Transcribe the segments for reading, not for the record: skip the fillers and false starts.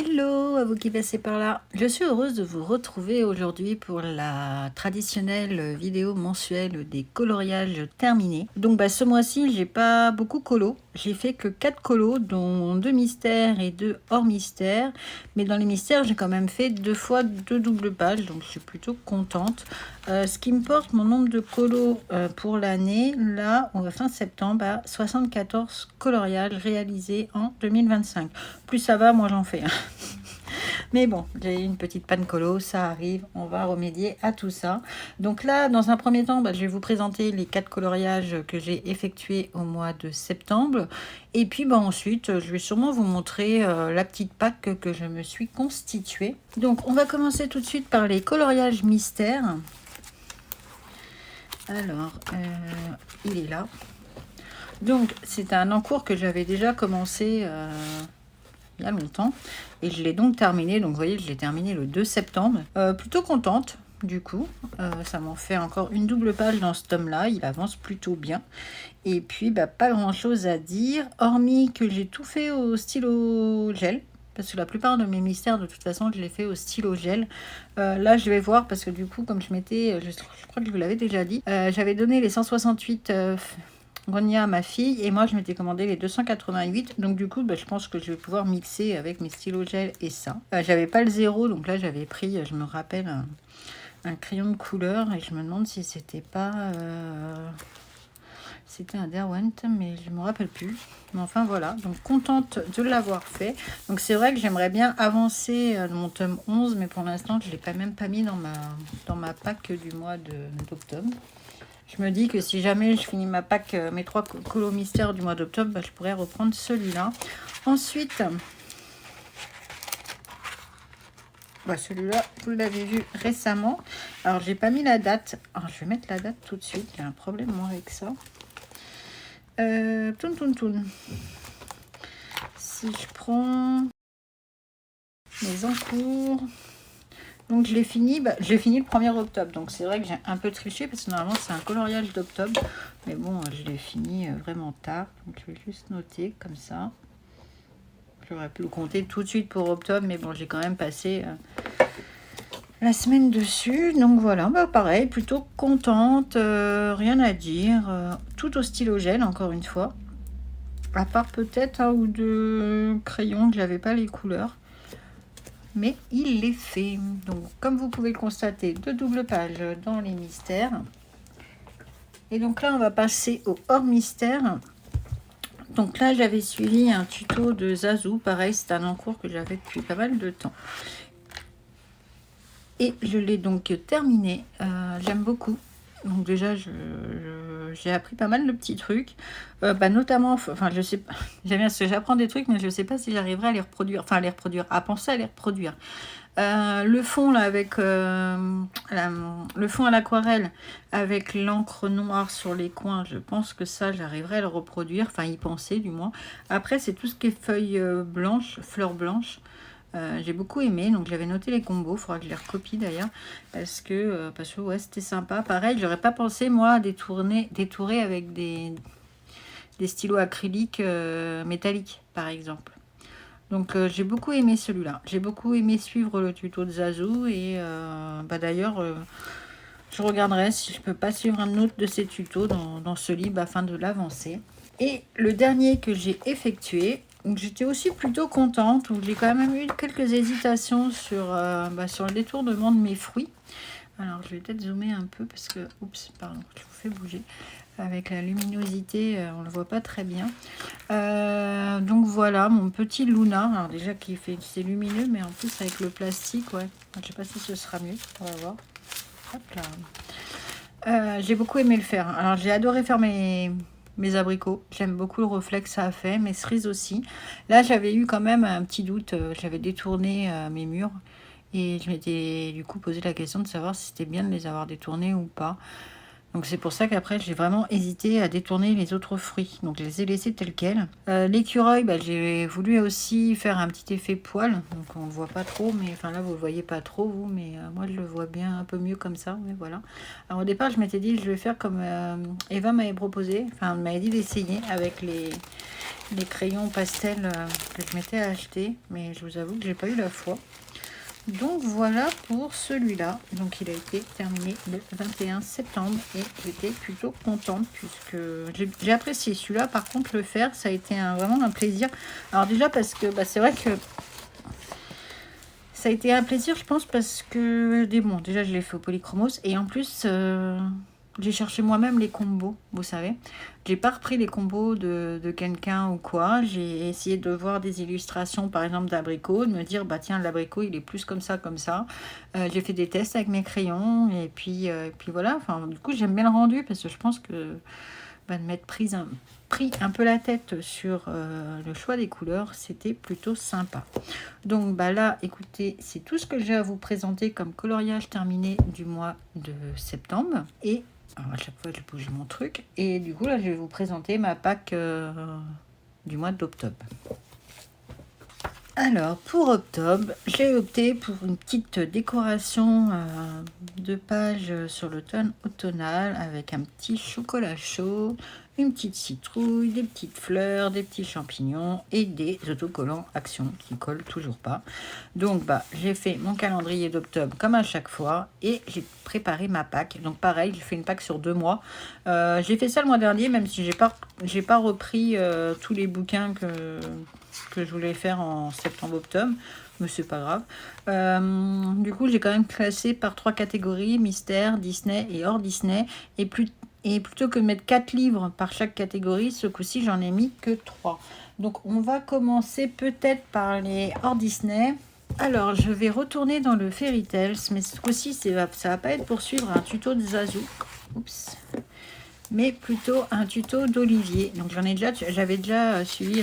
Hello à vous qui passez par là. Je suis heureuse de vous retrouver aujourd'hui pour la traditionnelle vidéo mensuelle des coloriages terminés. Donc ce mois-ci, j'ai pas beaucoup colo. J'ai fait que 4 colos, dont 2 mystères et 2 hors mystère. Mais dans les mystères, j'ai quand même fait 2 fois 2 doubles pages, donc je suis plutôt contente. Ce qui me porte mon nombre de colos pour l'année, là, fin septembre, à 74 coloriages réalisés en 2025. Plus ça va, moi j'en fais. Mais bon, j'ai une petite panne colo, ça arrive, on va remédier à tout ça. Donc là, dans un premier temps, je vais vous présenter les 4 coloriages que j'ai effectués au mois de septembre. Et puis ensuite, je vais sûrement vous montrer la petite pack que je me suis constituée. Donc on va commencer tout de suite par les coloriages mystères. Alors, il est là. Donc c'est un encours que j'avais déjà commencé il y a longtemps et je l'ai donc terminé. Donc vous voyez, je l'ai terminé le 2 septembre. Plutôt contente du coup. Ça m'en fait encore une double page dans ce tome là, il avance plutôt bien. Et puis pas grand chose à dire, hormis que j'ai tout fait au stylo gel, parce que la plupart de mes mystères de toute façon je les fais au stylo gel. Là je vais voir, parce que du coup comme je m'étais, je crois que je vous l'avais déjà dit, j'avais donné les 168 Ronia à ma fille et moi je m'étais commandé les 288, donc du coup je pense que je vais pouvoir mixer avec mes stylos gel et ça. J'avais pas le zéro, donc là j'avais pris, je me rappelle, un crayon de couleur et je me demande si c'était pas c'était un Derwent, mais je me rappelle plus. Mais enfin voilà, donc contente de l'avoir fait. Donc c'est vrai que j'aimerais bien avancer mon tome 11, mais pour l'instant je l'ai même pas mis dans ma pack du mois d'octobre. Je me dis que si jamais je finis ma pack, mes 3 colos mystères du mois d'octobre, je pourrais reprendre celui-là. Ensuite, celui-là, vous l'avez vu récemment. Alors, j'ai pas mis la date. Alors, je vais mettre la date tout de suite. Il y a un problème moi avec ça. Toun. Si je prends mes encours... Donc je l'ai fini, le 1er octobre. Donc c'est vrai que j'ai un peu triché parce que normalement c'est un coloriage d'octobre. Mais bon, je l'ai fini vraiment tard. Donc je vais juste noter comme ça. J'aurais pu le compter tout de suite pour octobre, mais bon, j'ai quand même passé la semaine dessus. Donc voilà, pareil, plutôt contente. Rien à dire. Tout au stylo gel, encore une fois. À part peut-être un ou deux crayons que j'avais pas les couleurs. Mais il les fait. Donc, comme vous pouvez le constater, 2 doubles pages dans les mystères. Et donc là, on va passer au hors mystère. Donc là, j'avais suivi un tuto de Zazu. Pareil, c'est un encours que j'avais depuis pas mal de temps. Et je l'ai donc terminé. J'aime beaucoup. Donc déjà, j'ai appris pas mal de petits trucs. Notamment, je sais pas, j'aime bien parce que j'apprends des trucs, mais je sais pas si j'arriverai à les reproduire. Enfin, à les reproduire, à penser à les reproduire. Le fond là avec le fond à l'aquarelle avec l'encre noire sur les coins, je pense que ça j'arriverai à le reproduire, enfin y penser du moins. Après c'est tout ce qui est feuilles blanches, fleurs blanches. J'ai beaucoup aimé, donc j'avais noté les combos, il faudra que je les recopie d'ailleurs, parce que ouais, c'était sympa. Pareil, j'aurais pas pensé moi à détourer avec des stylos acryliques métalliques par exemple. Donc j'ai beaucoup aimé celui-là. J'ai beaucoup aimé suivre le tuto de Zazu. Et d'ailleurs, je regarderai si je peux pas suivre un autre de ces tutos dans ce livre afin de l'avancer. Et le dernier que j'ai effectué, j'étais aussi plutôt contente. Où j'ai quand même eu quelques hésitations sur le détournement de mes fruits. Alors je vais peut-être zoomer un peu parce que... Oups, pardon, je vous fais bouger. Avec la luminosité, on ne le voit pas très bien. Donc voilà, mon petit Luna. Alors déjà, c'est lumineux, mais en plus avec le plastique, ouais. Je ne sais pas si ce sera mieux. On va voir. Hop là. J'ai beaucoup aimé le faire. Alors j'ai adoré faire mes abricots. J'aime beaucoup le reflet que ça a fait. Mes cerises aussi. Là, j'avais eu quand même un petit doute. J'avais détourné mes murs. Et je m'étais du coup posé la question de savoir si c'était bien de les avoir détournés ou pas. Donc c'est pour ça qu'après j'ai vraiment hésité à détourner les autres fruits. Donc je les ai laissés tels quels. L'écureuil, j'ai voulu aussi faire un petit effet poil. Donc on ne le voit pas trop, mais enfin là vous ne le voyez pas trop vous, mais moi je le vois bien un peu mieux comme ça. Mais voilà. Alors au départ je m'étais dit je vais faire comme Eva m'avait proposé. Enfin elle m'avait dit d'essayer avec les crayons pastel que je m'étais acheté, mais je vous avoue que j'ai pas eu la foi. Donc voilà pour celui-là. Donc il a été terminé le 21 septembre et j'étais plutôt contente puisque j'ai apprécié celui-là. Par contre, le faire, ça a été vraiment un plaisir. Alors déjà parce que c'est vrai que ça a été un plaisir, je pense, parce que bon, déjà je l'ai fait au Polychromos et en plus j'ai cherché moi-même les combos, vous savez. J'ai pas repris les combos de quelqu'un ou quoi. J'ai essayé de voir des illustrations, par exemple d'abricot, de me dire, bah tiens, l'abricot, il est plus comme ça, comme ça. J'ai fait des tests avec mes crayons, et puis voilà. Enfin, du coup, j'aime bien le rendu, parce que je pense que de m'être pris un peu la tête sur le choix des couleurs, c'était plutôt sympa. Donc là, écoutez, c'est tout ce que j'ai à vous présenter comme coloriage terminé du mois de septembre. Et alors à chaque fois, je bouge mon truc. Et du coup, là, je vais vous présenter ma pack du mois d'octobre. Alors, pour octobre, j'ai opté pour une petite décoration de pages sur l'automne automnal avec un petit chocolat chaud, une petite citrouille, des petites fleurs, des petits champignons et des autocollants Action qui collent toujours pas. Donc, j'ai fait mon calendrier d'octobre comme à chaque fois et j'ai préparé ma pack. Donc, pareil, j'ai fait une pack sur 2 mois. J'ai fait ça le mois dernier, même si j'ai pas repris tous les bouquins que je voulais faire en septembre-octobre, mais c'est pas grave. Du coup, j'ai quand même classé par 3 catégories, mystère, Disney et hors Disney. Et plutôt que de mettre 4 livres par chaque catégorie, ce coup-ci, j'en ai mis que 3. Donc, on va commencer peut-être par les hors Disney. Alors, je vais retourner dans le Fairy Tales, mais ce coup-ci, ça va pas être pour suivre un tuto de Zazu. Oups. Mais plutôt un tuto d'Olivier. Donc j'avais déjà suivi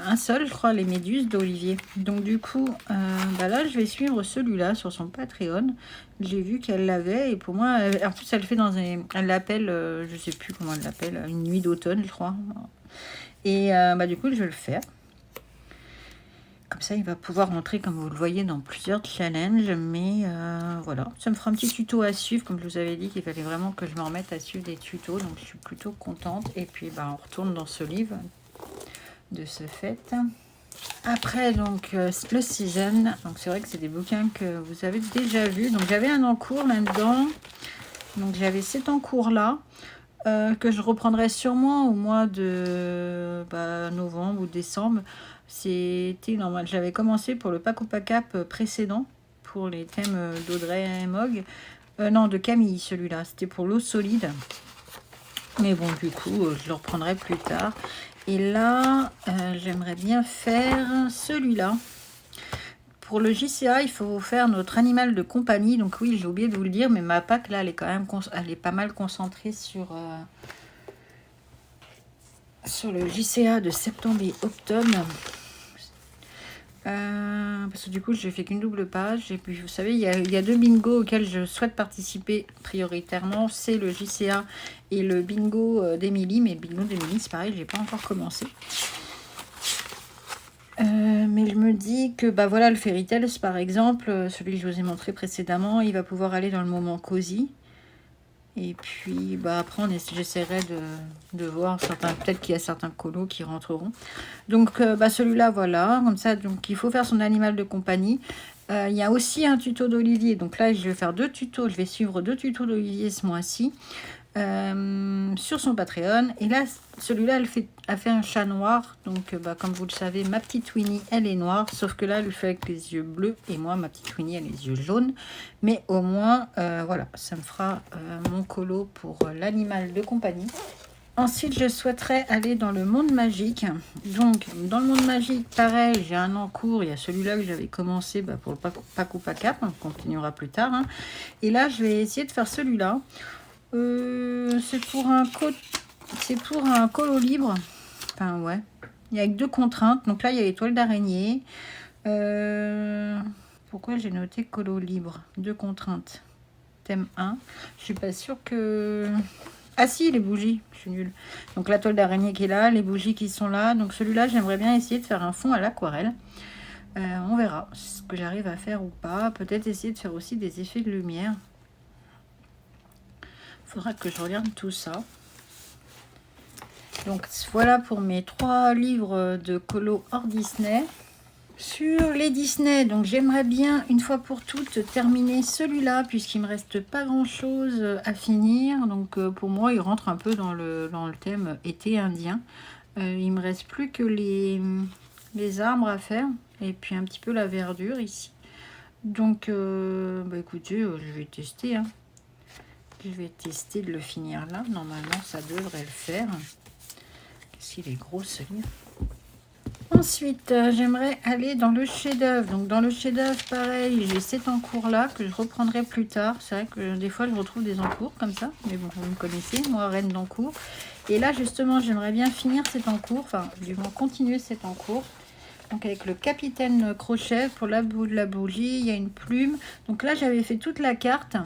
un seul, je crois, les méduses d'Olivier. Donc du coup, là, je vais suivre celui-là sur son Patreon. J'ai vu qu'elle l'avait et pour moi, en plus, elle fait elle l'appelle, je sais plus comment elle l'appelle, une nuit d'automne, je crois. Et du coup, je vais le faire. Comme ça, il va pouvoir rentrer, comme vous le voyez, dans plusieurs challenges. Mais voilà, ça me fera un petit tuto à suivre. Comme je vous avais dit qu'il fallait vraiment que je me remette à suivre des tutos. Donc, je suis plutôt contente. Et puis, on retourne dans ce livre de ce fait. Après, donc, le Season. Donc, c'est vrai que c'est des bouquins que vous avez déjà vus. Donc, j'avais un encours là-dedans. Donc, j'avais cet encours-là. Que je reprendrai sûrement au mois de novembre ou décembre. C'était normal. J'avais commencé pour le Paco Pacap précédent, pour les thèmes d'Audrey Mogg. Non, de Camille, celui-là. C'était pour l'eau solide. Mais bon, du coup, je le reprendrai plus tard. Et là, j'aimerais bien faire celui-là. Pour le JCA, il faut faire notre animal de compagnie. Donc oui, j'ai oublié de vous le dire, mais ma pack, là, elle est quand même elle est pas mal concentrée sur le JCA de septembre et octobre. Parce que du coup, j'ai fait qu'une double page. Et puis, vous savez, il y a 2 bingos auxquels je souhaite participer prioritairement. C'est le JCA et le bingo d'Émilie. Mais le bingo d'Émilie, c'est pareil, j'ai pas encore commencé. Mais je me dis que voilà, le Fairy Tales par exemple, celui que je vous ai montré précédemment, il va pouvoir aller dans le moment cosy. Et puis après j'essaierai de voir peut-être qu'il y a certains colos qui rentreront. Donc celui-là, voilà, comme ça, donc il faut faire son animal de compagnie. Il y a aussi un tuto d'Olivier. Donc là, je vais faire 2 tutos. Je vais suivre 2 tutos d'Olivier ce mois-ci. Sur son Patreon. Et là, celui-là, a fait un chat noir. Donc, comme vous le savez, ma petite Winnie, elle est noire. Sauf que là, elle le fait avec les yeux bleus. Et moi, ma petite Winnie, elle a les yeux jaunes. Mais au moins, voilà, ça me fera mon colo pour l'animal de compagnie. Ensuite, je souhaiterais aller dans le monde magique. Donc, dans le monde magique, pareil, j'ai un encours. Il y a celui-là que j'avais commencé pour le Paco Pacap. On continuera plus tard. Et là, je vais essayer de faire celui-là. C'est pour un colo libre. Enfin, ouais. Il y a que 2 contraintes. Donc là, il y a l'étoile d'araignée. Pourquoi j'ai noté colo libre? 2 contraintes. Thème 1. Je suis pas sûre que... Ah si, les bougies. Je suis nulle. Donc la toile d'araignée qui est là, les bougies qui sont là. Donc celui-là, j'aimerais bien essayer de faire un fond à l'aquarelle. On verra ce que j'arrive à faire ou pas. Peut-être essayer de faire aussi des effets de lumière. Faudra que je regarde tout ça. Donc voilà pour mes 3 livres de colo hors Disney. Sur les Disney, donc j'aimerais bien une fois pour toutes terminer celui-là puisqu'il me reste pas grand chose à finir. Donc pour moi il rentre un peu dans le thème été indien. Il me reste plus que les arbres à faire et puis un petit peu la verdure ici. Donc écoutez, je vais tester. Hein. Je vais tester de le finir là. Normalement ça devrait le faire. Qu'est-ce qu'il est gros ce livre. Ensuite, j'aimerais aller dans le chef-d'œuvre. Donc, dans le chef-d'œuvre, pareil, j'ai cet encours-là que je reprendrai plus tard. C'est vrai que des fois, je retrouve des encours comme ça. Mais bon, vous me connaissez, moi, reine d'encours. Et là, justement, j'aimerais bien finir cet encours. Enfin, du moins, continuer cet encours. Donc, avec le capitaine Crochet pour la bougie. Il y a une plume. Donc là, j'avais fait toute la carte.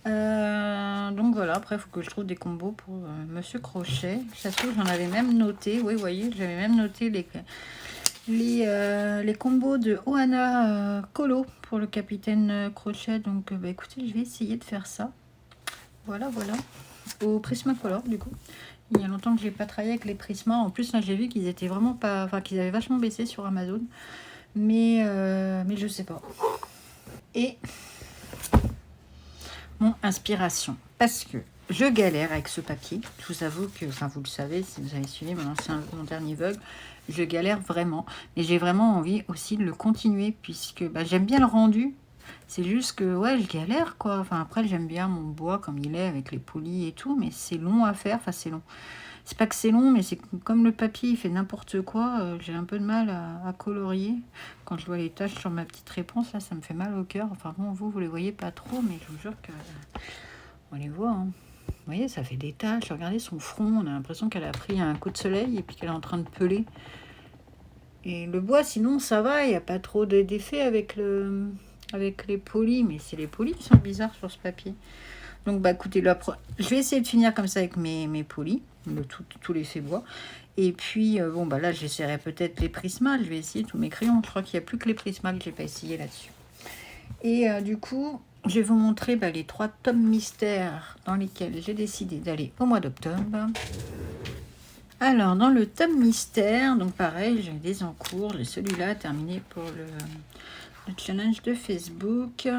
Donc voilà, après il faut que je trouve des combos pour Monsieur Crochet. Ça se trouve, j'en avais même noté. Oui, vous voyez, j'avais même noté les combos de Ohana Colo pour le capitaine Crochet. Donc écoutez, je vais essayer de faire ça. Voilà. Au Prismacolor du coup. Il y a longtemps que j'ai pas travaillé avec les Prisma. En plus là j'ai vu qu'ils étaient vraiment pas. Enfin qu'ils avaient vachement baissé sur Amazon. Mais je sais pas. Et mon inspiration, parce que je galère avec ce papier. Je vous avoue que, enfin vous le savez, si vous avez suivi mon dernier vlog, je galère vraiment. Mais j'ai vraiment envie aussi de le continuer, puisque j'aime bien le rendu. C'est juste que, ouais, je galère, quoi. Enfin, après, j'aime bien mon bois comme il est, avec les polis et tout, mais c'est long à faire. Enfin, c'est long. C'est pas que c'est long, mais c'est comme le papier, il fait n'importe quoi. J'ai un peu de mal à colorier. Quand je vois les taches sur ma petite réponse, là, ça me fait mal au cœur. Enfin bon, vous les voyez pas trop, mais je vous jure que on les voit. Hein. Vous voyez, ça fait des taches. Regardez son front. On a l'impression qu'elle a pris un coup de soleil et puis qu'elle est en train de peler. Et le bois, sinon, ça va. Il n'y a pas trop d'effet avec les polis. Mais c'est les polis qui sont bizarres sur ce papier. Donc, écoutez, je vais essayer de finir comme ça avec mes polis, tous les faits bois. Et puis, là, j'essaierai peut-être les Prisma. Je vais essayer tous mes crayons. Je crois qu'il n'y a plus que les Prisma que je n'ai pas essayé là-dessus. Et du coup, je vais vous montrer les 3 tomes mystères dans lesquels j'ai décidé d'aller au mois d'octobre. Alors, dans le tome mystère, donc pareil, j'ai des encours. J'ai celui-là terminé pour le challenge de Facebook.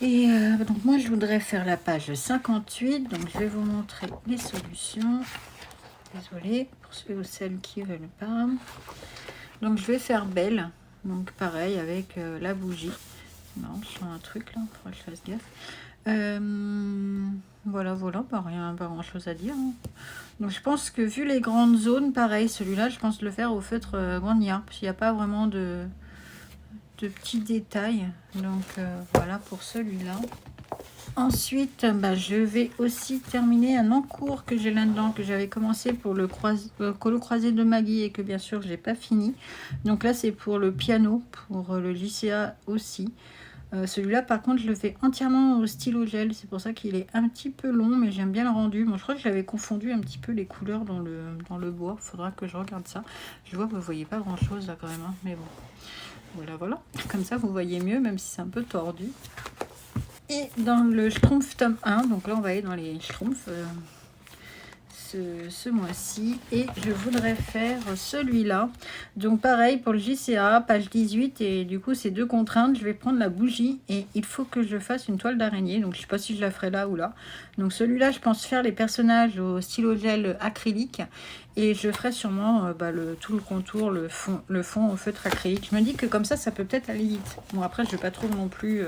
Et donc moi je voudrais faire la page 58, donc je vais vous montrer les solutions. Désolée pour ceux ou celles qui ne veulent pas. Donc je vais faire belle, donc pareil avec la bougie. Non, je sens un truc là, il faudrait que je fasse gaffe. Voilà, rien, pas grand chose à dire. Hein. Donc je pense que vu les grandes zones, pareil, celui-là je pense le faire au feutre Grania, parce qu'il n'y a pas vraiment de petits détails. Donc voilà pour celui-là. Ensuite, je vais aussi terminer un encours que j'ai là-dedans, que j'avais commencé pour le colo croisé de Maggie et que bien sûr je n'ai pas fini. Donc là c'est pour le piano, pour le JCA aussi. Celui-là par contre je le fais entièrement au stylo gel, c'est pour ça qu'il est un petit peu long, mais j'aime bien le rendu. Bon, je crois que j'avais confondu un petit peu les couleurs dans le bois, faudra que je regarde ça. Je vois que vous voyez pas grand chose là quand même, hein, mais bon. Voilà. Comme ça, vous voyez mieux, même si c'est un peu tordu. Et dans le Schtroumpf tome 1, donc là, on va aller dans les Schtroumpfs ce mois-ci. Et je voudrais faire celui-là. Donc pareil, pour le JCA, page 18. Et du coup, c'est 2 contraintes. Je vais prendre la bougie et il faut que je fasse une toile d'araignée. Donc, je sais pas si je la ferai là ou là. Donc, celui-là, je pense faire les personnages au stylo gel acrylique. Et je ferai sûrement tout le contour, le fond au feutre acrylique. Je me dis que comme ça peut peut-être aller vite. Bon, après, je vais pas trop non plus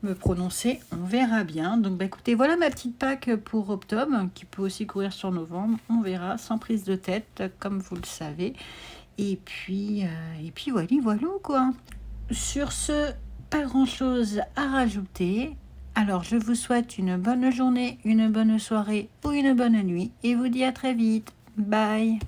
me prononcer. On verra bien. Donc, écoutez, voilà ma petite pack pour octobre, qui peut aussi courir sur novembre. On verra, sans prise de tête, comme vous le savez. Et puis voilà, quoi. Sur ce, pas grand-chose à rajouter. Alors, je vous souhaite une bonne journée, une bonne soirée ou une bonne nuit et vous dis à très vite. Bye!